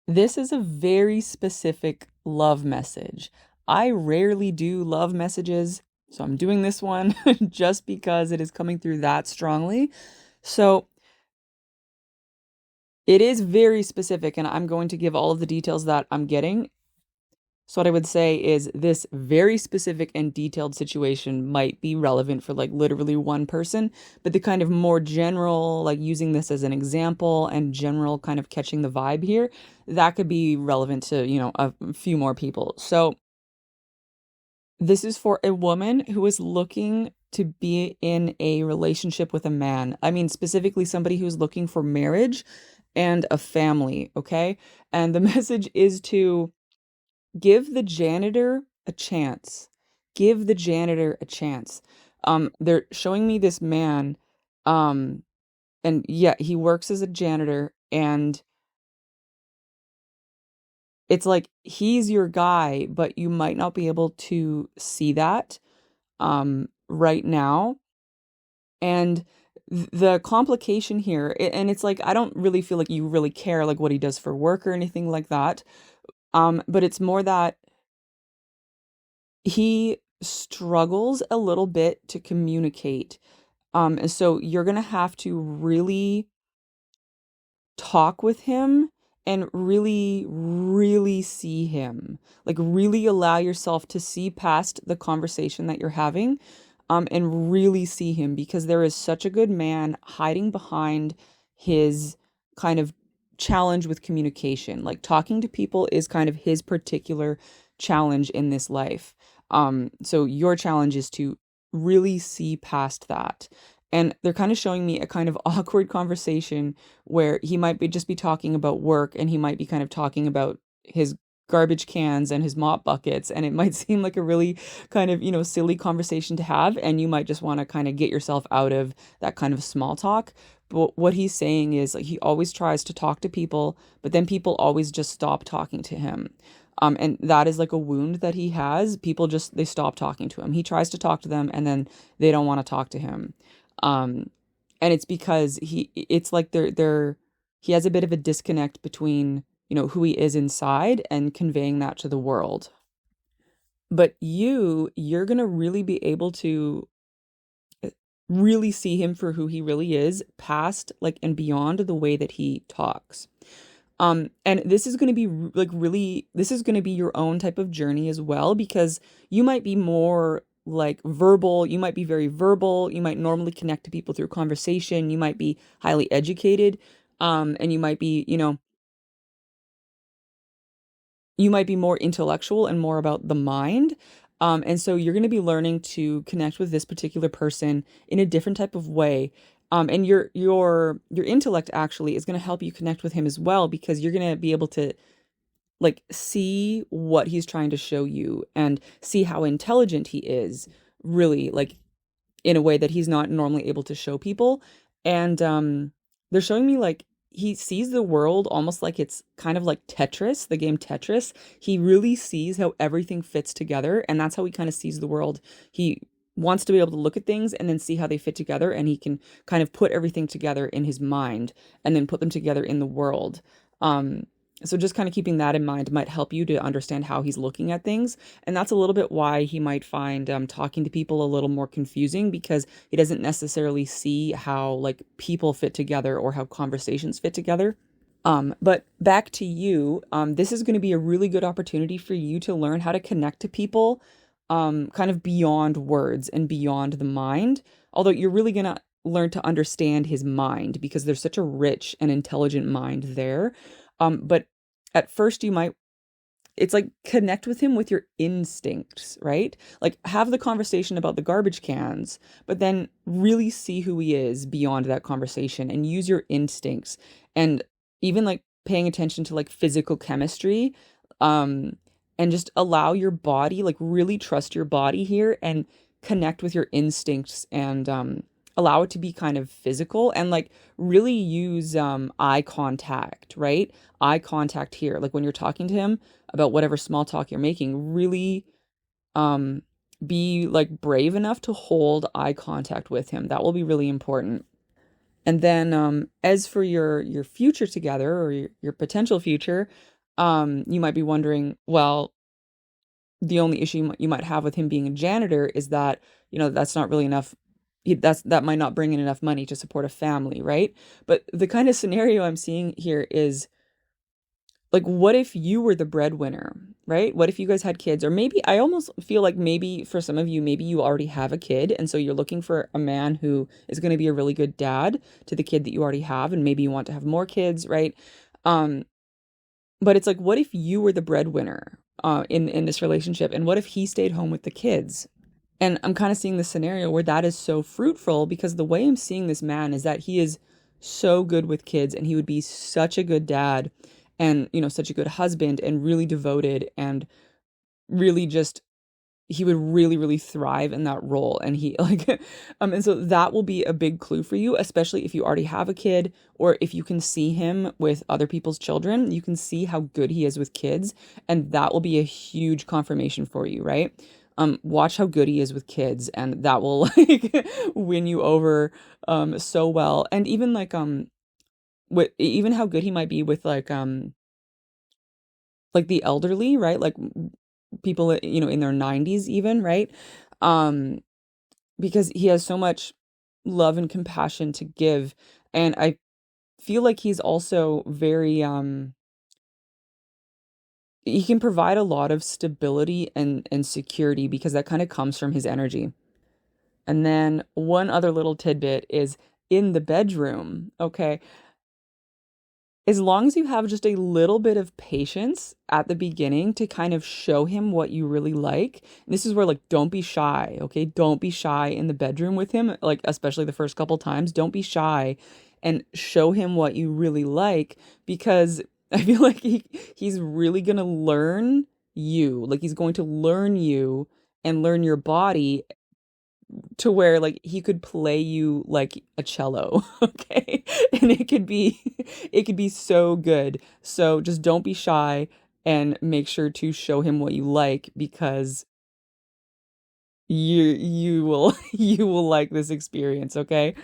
This is a very specific love message. I rarely do love messages, so I'm doing this one just because it is coming through that strongly. So it is very specific, and I'm going to give all of the details that I'm getting. So what I would say is this very specific and detailed situation might be relevant for like literally one person, but the kind of more general, like using this as an example and general kind of catching the vibe here, that could be relevant to, a few more people. So this is for a woman who is looking to be in a relationship with a man. I mean, specifically somebody who's looking for marriage and a family, okay? And the message is to give the janitor a chance. Give the janitor a chance. They're showing me this man, um, and yeah, he works as a janitor, and it's like he's your guy, but you might not be able to see that right now. And the complication here, and it's like I don't really feel like you really care like what he does for work or anything like that. But it's more that he struggles a little bit to communicate. And so you're going to have to really talk with him and really, really see him. Like, really allow yourself to see past the conversation that you're having, and really see him because there is such a good man hiding behind his kind of challenge with communication. Like, talking to people is kind of his particular challenge in this life. So your challenge is to really see past that. And they're kind of showing me a kind of awkward conversation where he might be just be talking about work and he might be kind of talking about his garbage cans and his mop buckets, and it might seem like a really kind of, silly conversation to have, and you might just want to kind of get yourself out of that kind of small talk. But what he's saying is like he always tries to talk to people, but then people always just stop talking to him. And that is like a wound that he has. People just they stop talking to him. He tries to talk to them and then they don't want to talk to him. Um, and it's because it's like he has a bit of a disconnect between, who he is inside and conveying that to the world. But you're going to really be able to really see him for who he really is, past like and beyond the way that he talks. And this is going to be like really, this is going to be your own type of journey as well, because you might be more like verbal, you might be very verbal, you might normally connect to people through conversation, you might be highly educated, and you might be more intellectual and more about the mind. And so you're going to be learning to connect with this particular person in a different type of way. And your intellect actually is going to help you connect with him as well, because you're going to be able to like see what he's trying to show you and see how intelligent he is, really, like in a way that he's not normally able to show people. And they're showing me like he sees the world almost like it's kind of like Tetris, the game Tetris. He really sees how everything fits together, and that's how he kind of sees the world. He wants to be able to look at things and then see how they fit together, and he can kind of put everything together in his mind and then put them together in the world. So just kind of keeping that in mind might help you to understand how he's looking at things. And that's a little bit why he might find talking to people a little more confusing, because he doesn't necessarily see how like people fit together or how conversations fit together. But back to you, this is going to be a really good opportunity for you to learn how to connect to people kind of beyond words and beyond the mind. Although you're really going to learn to understand his mind because there's such a rich and intelligent mind there. But at first it's like connect with him with your instincts, right? Like have the conversation about the garbage cans, but then really see who he is beyond that conversation and use your instincts, and even like paying attention to like physical chemistry, um, and just allow your body, like really trust your body here and connect with your instincts, and allow it to be kind of physical, and like really use eye contact, right? Eye contact here, like when you're talking to him about whatever small talk you're making, really um be like brave enough to hold eye contact with him. That will be really important. And then as for your future together, or your potential future, You might be wondering, well, the only issue you might have with him being a janitor is that, that's not really enough. That might not bring in enough money to support a family, right? But the kind of scenario I'm seeing here is like, what if you were the breadwinner, right? What if you guys had kids? Or maybe I almost feel like maybe for some of you, maybe you already have a kid. And so you're looking for a man who is going to be a really good dad to the kid that you already have. And maybe you want to have more kids, right? Um, but it's like, what if you were the breadwinner in this relationship? And what if he stayed home with the kids? And I'm kind of seeing this scenario where that is so fruitful because the way I'm seeing this man is that he is so good with kids and he would be such a good dad and, such a good husband and really devoted and really just he would really really thrive in that role and he like and so that will be a big clue for you, especially if you already have a kid or if you can see him with other people's children. You can see how good he is with kids, and that will be a huge confirmation for you, right? Watch how good he is with kids, and that will like win you over so well. And even like with even how good he might be with like the elderly, right? Like people, in their 90s even, right? Um, because he has so much love and compassion to give. And I feel like he's also very he can provide a lot of stability and security because that kind of comes from his energy. And then one other little tidbit is in the bedroom, okay? As long as you have just a little bit of patience at the beginning to kind of show him what you really like. And this is where, like, don't be shy, okay? Don't be shy in the bedroom with him, like, especially the first couple times. Don't be shy and show him what you really like because I feel like he's really gonna learn you. Like, he's going to learn you and learn your body to where like he could play you like a cello, okay? And it could be so good. So just don't be shy and make sure to show him what you like because you will you will like this experience, okay?